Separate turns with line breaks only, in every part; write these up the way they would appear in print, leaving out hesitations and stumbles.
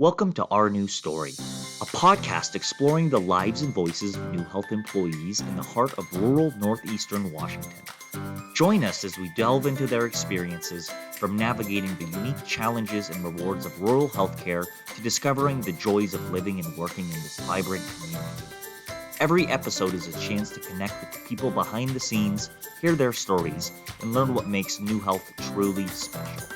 Welcome to Our New Story, a podcast exploring the lives and voices of New Health employees in the heart of rural Northeastern Washington. Join us as we delve into their experiences, from navigating the unique challenges and rewards of rural healthcare to discovering the joys of living and working in this vibrant community. Every episode is a chance to connect with the people behind the scenes, hear their stories, and learn what makes New Health truly special.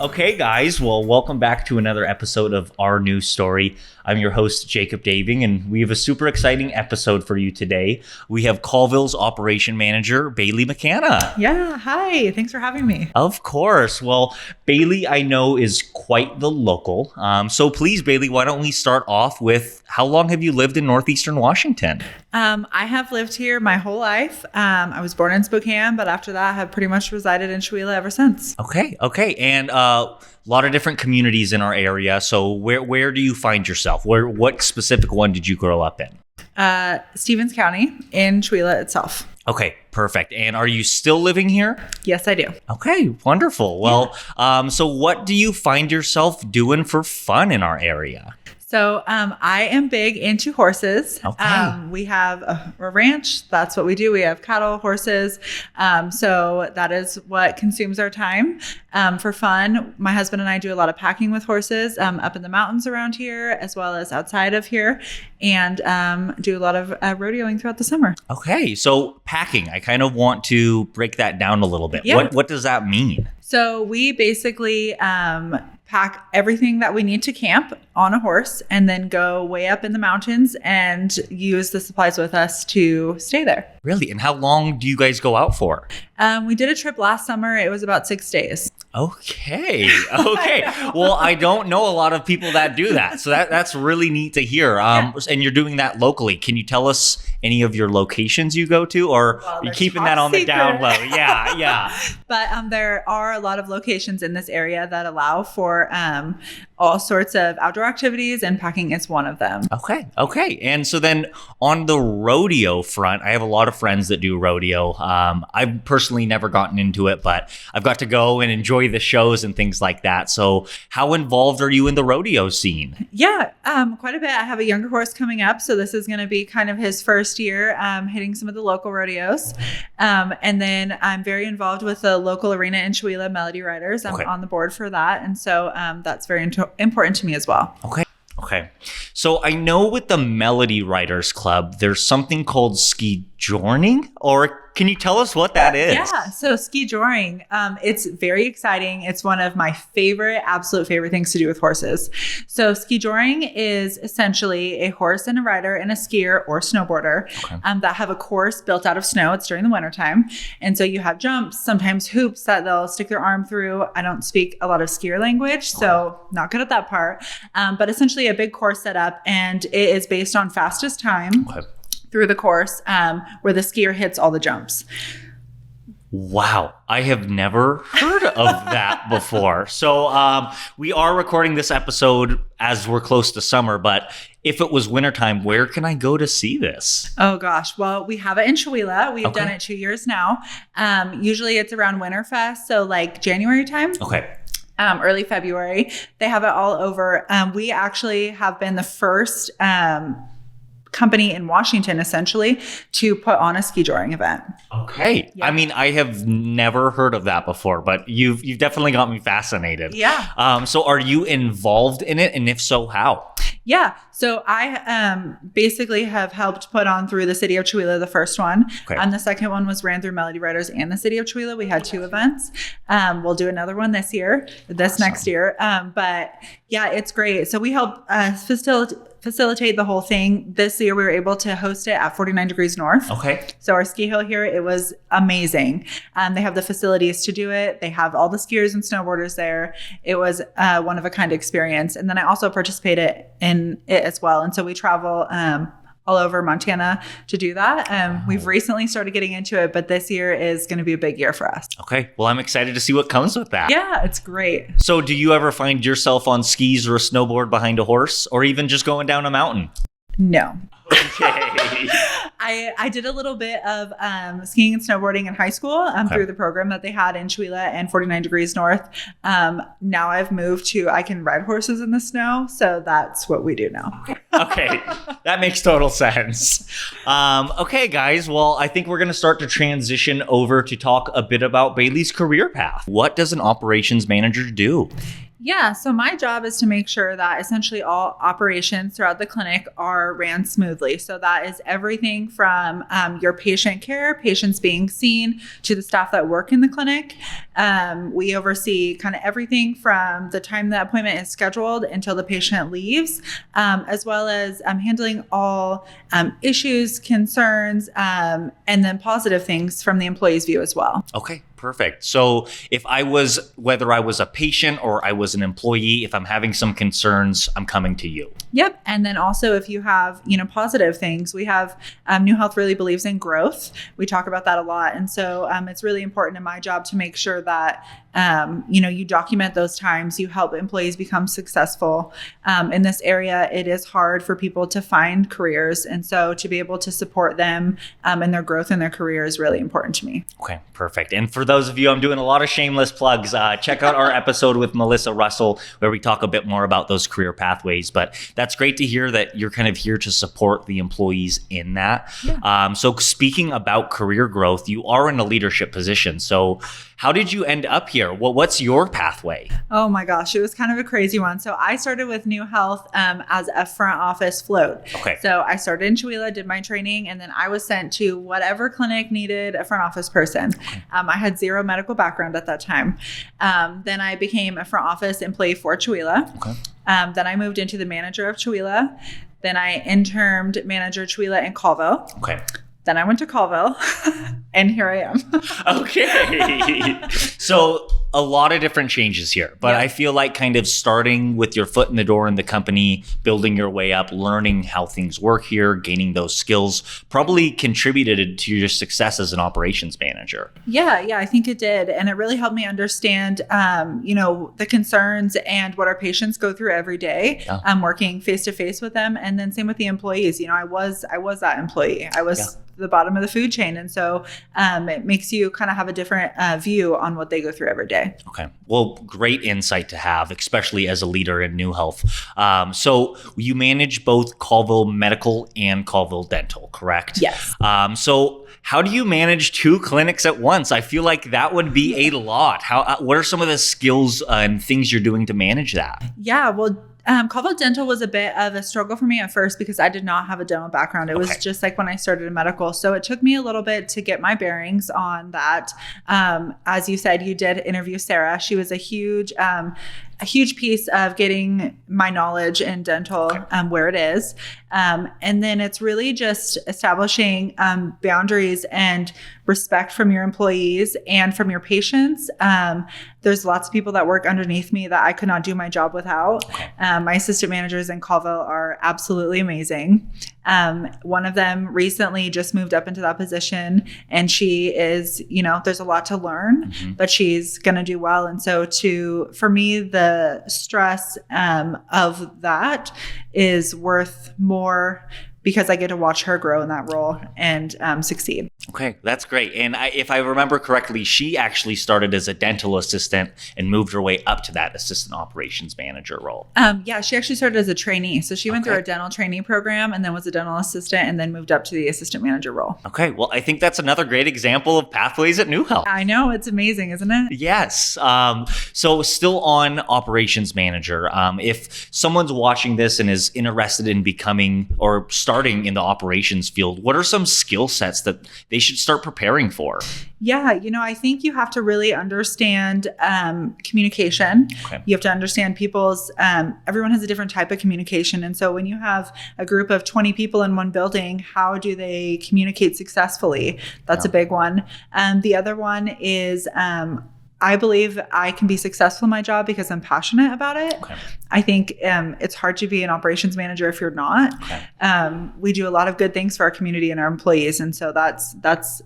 Okay, guys. Well, welcome back to another episode of Our New Story. I'm your host, Jacob Daving, and we have a super exciting episode for you today. We have Colville's Operation Manager, Bailey McCanna.
Yeah, hi. Thanks for having me.
Of course. Well, Bailey, I know, is quite the local. So please, Bailey, why don't we start off with how long have you lived in Northeastern Washington?
I have lived here my whole life. I was born in Spokane, but after that, I have pretty much resided in Chewelah ever since.
Okay. And a lot of different communities in our area. So where do you find yourself? What specific one did you grow up in?
Stevens County in Chewelah itself.
Okay, perfect. And are you still living here?
Yes, I do.
Okay, wonderful. Well, so what do you find yourself doing for fun in our area?
So I am big into horses.
Okay.
We have a ranch. That's what we do. We have cattle, horses. So that is what consumes our time for fun. My husband and I do a lot of packing with horses up in the mountains around here, as well as outside of here, and do a lot of rodeoing throughout the summer.
Okay, so packing. I kind of want to break that down a little bit.
Yeah.
What does that mean?
So we basically pack everything that we need to camp on a horse and then go way up in the mountains and use the supplies with us to stay there.
Really? And how long do you guys go out for?
We did a trip last summer. It was about 6 days.
Okay. Well, I don't know a lot of people that do that. So that's really neat to hear. And you're doing that locally. Can you tell us any of your locations you go to, or are you keeping that on the down low? Yeah.
But there are a lot of locations in this area that allow for all sorts of outdoor activities, and packing is one of them.
Okay. And so then on the rodeo front, I have a lot of friends that do rodeo. I've personally never gotten into it, but I've got to go and enjoy the shows and things like that. So how involved are you in the rodeo scene?
Yeah, quite a bit. I have a younger horse coming up, so this is going to be kind of his first year hitting some of the local rodeos. And then I'm very involved with the local arena in Chewelah, Melody Riders. I'm on the board for that. And so that's very important to me as well.
Okay. So I know with the Melody Riders Club, there's something called ski journing, or can you tell us what that is?
Yeah, so ski joring, it's very exciting. It's one of my absolute favorite things to do with horses. So ski joring is essentially a horse and a rider and a skier or snowboarder that have a course built out of snow. It's during the wintertime. And so you have jumps, sometimes hoops that they'll stick their arm through. I don't speak a lot of skier language, so not good at that part. But essentially a big course set up, and it is based on fastest time. Through the course where the skier hits all the jumps.
Wow. I have never heard of that before. So we are recording this episode as we're close to summer, but if it was wintertime, where can I go to see this?
Oh, gosh. Well, we have it in Chewelah. We've done it 2 years now. Usually it's around Winterfest, so like January time.
Okay.
Early February. They have it all over. We actually have been the first company in Washington essentially to put on a ski joring event.
Okay. Yeah. I mean, I have never heard of that before, but you've definitely got me fascinated.
Yeah.
So are you involved in it? And if so, how?
Yeah. So I basically have helped put on through the city of Chewelah, the first one. And the second one was ran through Melody Riders and the city of Chewelah. We had 2 events. We'll do another one next year. But yeah, it's great. So we help facilitate the whole thing. This year we were able to host it at 49 degrees north.
Okay.
So our ski hill here, it was amazing. They have the facilities to do it. They have all the skiers and snowboarders there. It was one of a kind experience. And then I also participated in it as well. And so we travel all over Montana to do that. We've recently started getting into it, but this year is going to be a big year for us.
Okay. Well, I'm excited to see what comes with that.
Yeah, it's great.
So do you ever find yourself on skis or a snowboard behind a horse, or even just going down a mountain?
No.
Okay.
I did a little bit of skiing and snowboarding in high school through the program that they had in Chewela and 49 Degrees North. Now I've moved to, I can ride horses in the snow. So that's what we do now.
Okay, that makes total sense. Okay, guys. Well, I think we're going to start to transition over to talk a bit about Bailey's career path. What does an operations manager do?
Yeah, so my job is to make sure that essentially all operations throughout the clinic are ran smoothly. So that is everything from your patient care, patients being seen, to the staff that work in the clinic. We oversee kind of everything from the time the appointment is scheduled until the patient leaves, as well as handling all issues, concerns, and then positive things from the employee's view as well.
Okay. Perfect. So whether I was a patient or I was an employee, if I'm having some concerns, I'm coming to you.
Yep. And then also if you have, positive things, we have New Health really believes in growth. We talk about that a lot. And so it's really important in my job to make sure that, you document those times, you help employees become successful. In this area, it is hard for people to find careers. And so to be able to support them in their growth in their career is really important to me.
Okay, perfect. And for those of you, I'm doing a lot of shameless plugs. Check out our episode with Melissa Russell, where we talk a bit more about those career pathways. But that's great to hear that you're kind of here to support the employees in that. Yeah. So speaking about career growth, you are in a leadership position. So how did you end up here? Well, what's your pathway?
Oh my gosh, it was kind of a crazy one. So I started with New Health as a front office float.
Okay.
So I started in Chewela, did my training, and then I was sent to whatever clinic needed a front office person. Okay. I had zero medical background at that time. Then I became a front office employee for Chewela. Okay. Then I moved into the manager of Chewela. Then I interned manager Chewela in Colville.
Okay.
Then I went to Colville, and here I am.
Okay. So a lot of different changes here, but I feel like kind of starting with your foot in the door in the company, building your way up, learning how things work here, gaining those skills probably contributed to your success as an operations manager.
Yeah, I think it did. And it really helped me understand, the concerns and what our patients go through every day. I'm working face to face with them. And then same with the employees. I was that employee. I was the bottom of the food chain. And so it makes you kind of have a different view on what they go through every day.
Okay. Well, great insight to have, especially as a leader in New Health. So you manage both Colville Medical and Colville Dental, correct?
Yes.
So how do you manage two clinics at once? I feel like that would be a lot. What are some of the skills and things you're doing to manage that?
Yeah, well, Colville Dental was a bit of a struggle for me at first because I did not have a dental background. It was just like when I started in medical. So it took me a little bit to get my bearings on that. As you said, you did interview Sarah. She was a huge piece of getting my knowledge in dental where it is. And then it's really just establishing boundaries and respect from your employees and from your patients. There's lots of people that work underneath me that I could not do my job without. My assistant managers in Colville are absolutely amazing. One of them recently just moved up into that position, and she is, there's a lot to learn, but she's going to do well. And so for me, the stress of that is worth more because I get to watch her grow in that role and succeed.
Okay, that's great. And if I remember correctly, she actually started as a dental assistant and moved her way up to that assistant operations manager role.
Yeah, she actually started as a trainee. So she went through a dental trainee program and then was a dental assistant and then moved up to the assistant manager role. Okay,
well, I think that's another great example of pathways at New Health.
I know, it's amazing, isn't it?
Yes. So still on operations manager, if someone's watching this and is interested in becoming or starting in the operations field, what are some skill sets that they should start preparing for?
Yeah, I think you have to really understand communication. You have to understand everyone has a different type of communication. And so when you have a group of 20 people in one building, how do they communicate successfully? That's a big one. The other one is I believe I can be successful in my job because I'm passionate about it. I think it's hard to be an operations manager if you're not. We do a lot of good things for our community and our employees. And so that's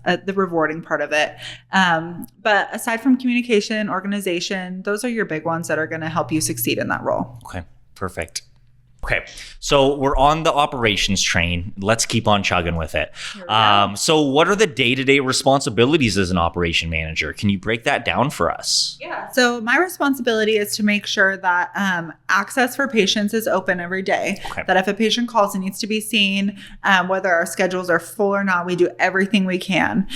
the rewarding part of it. But aside from communication, organization, those are your big ones that are going to help you succeed in that role.
Okay, perfect. Okay, so we're on the operations train. Let's keep on chugging with it. So what are the day-to-day responsibilities as an operation manager? Can you break that down for us?
Yeah. So my responsibility is to make sure that access for patients is open every day.
Okay.
That if a patient calls and needs to be seen, whether our schedules are full or not, we do everything we can.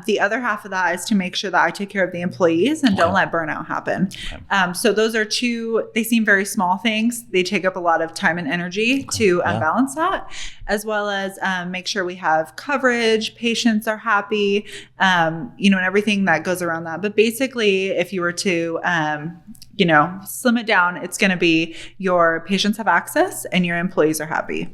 The other half of that is to make sure that I take care of the employees and don't let burnout happen.
Okay.
So those are two, they seem very small things. They take up a lot of time and energy to balance that, as well as make sure we have coverage, patients are happy, and everything that goes around that. But basically, if you were to, slim it down, it's going to be your patients have access and your employees are happy.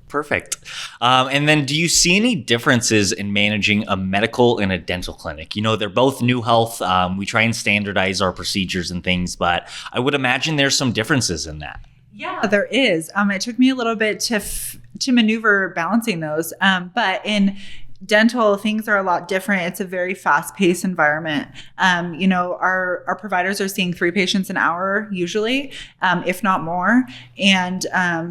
Perfect. And then do you see any differences in managing a medical and a dental clinic? They're both new health. We try and standardize our procedures and things, but I would imagine there's some differences in that.
Yeah, there is. It took me a little bit to maneuver balancing those. But in dental, things are a lot different. It's a very fast-paced environment. Our providers are seeing 3 patients an hour usually, if not more. And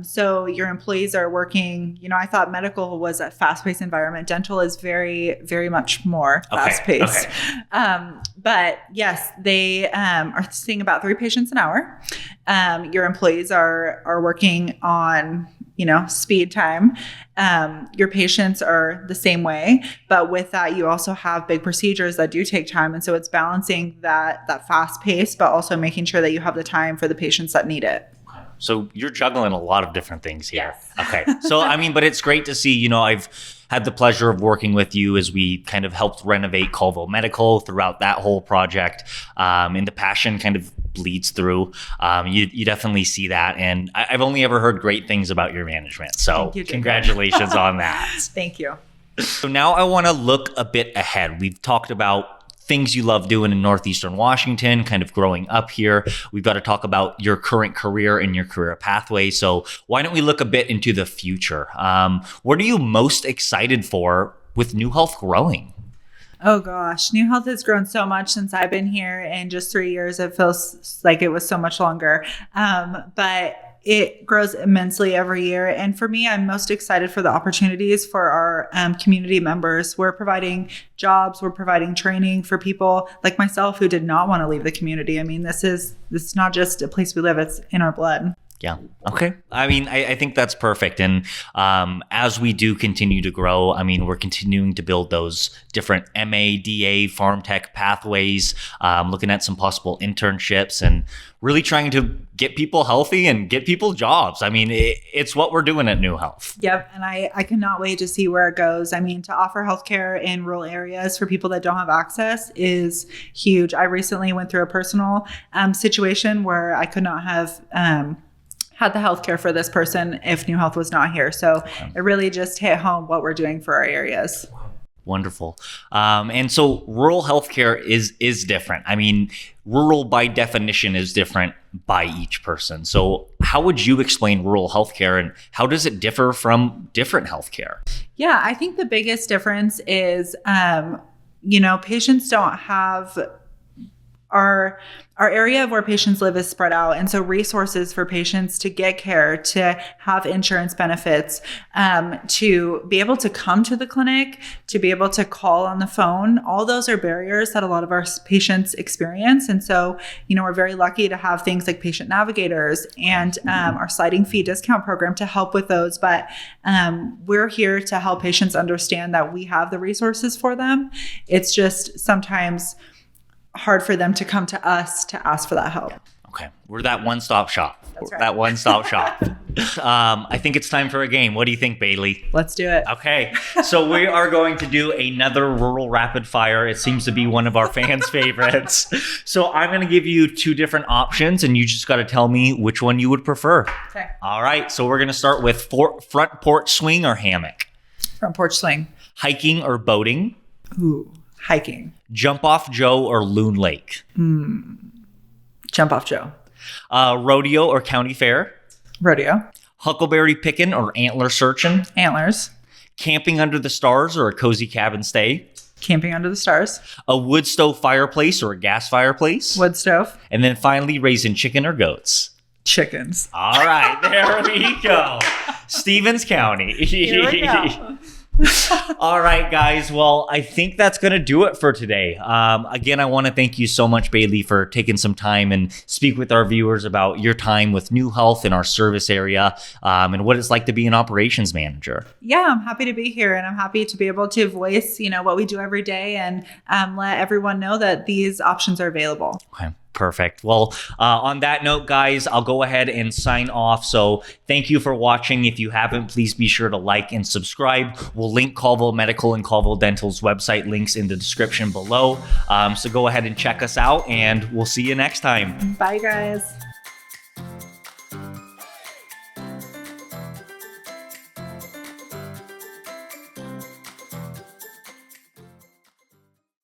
so your employees are working, I thought medical was a fast-paced environment. Dental is very, very much more fast-paced.
Okay.
But yes, they are seeing about 3 patients an hour. Your employees are working on speed time. Your patients are the same way, but with that, you also have big procedures that do take time. And so it's balancing that fast pace, but also making sure that you have the time for the patients that need it.
So you're juggling a lot of different things here.
Yes.
Okay. So, but it's great to see, I've had the pleasure of working with you as we kind of helped renovate Colville Medical throughout that whole project. And the passion kind of bleeds through. You definitely see that. And I've only ever heard great things about your management. So congratulations on that.
Thank you.
So now I want to look a bit ahead. We've talked about things you love doing in Northeastern Washington, kind of growing up here. We've got to talk about your current career and your career pathway. So why don't we look a bit into the future? What are you most excited for with New Health growing?
Oh gosh, New Health has grown so much since I've been here. In just 3 years, it feels like it was so much longer. But it grows immensely every year. And for me, I'm most excited for the opportunities for our community members. We're providing jobs, we're providing training for people like myself who did not want to leave the community. This is not just a place we live, it's in our blood.
Yeah. Okay. I think that's perfect. And as we do continue to grow, we're continuing to build those different MA, farm tech pathways, looking at some possible internships and really trying to get people healthy and get people jobs. It's what we're doing at New Health.
Yep. And I cannot wait to see where it goes. To offer healthcare in rural areas for people that don't have access is huge. I recently went through a personal situation where I could not have had the healthcare for this person if New Health was not here. So it really just hit home what we're doing for our areas.
Wonderful. And so rural healthcare is different. Rural by definition is different by each person. So how would you explain rural healthcare and how does it differ from different healthcare?
Yeah, I think the biggest difference is, patients don't have our area of where patients live is spread out. And so resources for patients to get care, to have insurance benefits, to be able to come to the clinic, to be able to call on the phone, all those are barriers that a lot of our patients experience. And so, we're very lucky to have things like patient navigators and our sliding fee discount program to help with those. But we're here to help patients understand that we have the resources for them. It's just sometimes hard for them to come to us to ask for that help.
Okay. We're that one-stop shop.
That's right.
That one-stop shop. I think it's time for a game. What do you think, Bailey?
Let's do it.
Okay. So we are going to do another rural rapid fire. It seems to be one of our fans' favorites. So I'm going to give you 2 different options and you just got to tell me which one you would prefer.
Okay.
All right. So we're going to start with front porch swing or hammock.
Front porch swing.
Hiking or boating.
Ooh, hiking.
Jump off Joe or Loon Lake.
Jump off Joe.
Rodeo or county fair.
Rodeo.
Huckleberry picking or antler searching.
Antlers.
Camping under the stars or a cozy cabin stay.
Camping under the stars.
A wood stove fireplace or a gas fireplace.
Wood stove.
And then finally raising chicken or goats.
chickens.
All right, there we go. Stevens County.
Here we go.
All right, guys. Well, I think that's going to do it for today. Again, I want to thank you so much, Bailey, for taking some time and speak with our viewers about your time with New Health in our service area and what it's like to be an operations manager.
Yeah, I'm happy to be here, and I'm happy to be able to voice, what we do every day and let everyone know that these options are available.
Okay. Perfect. Well, on that note, guys, I'll go ahead and sign off. So thank you for watching. If you haven't, please be sure to like and subscribe. We'll link Colville Medical and Colville Dental's website links in the description below. So go ahead and check us out, and we'll see you next time.
Bye, guys.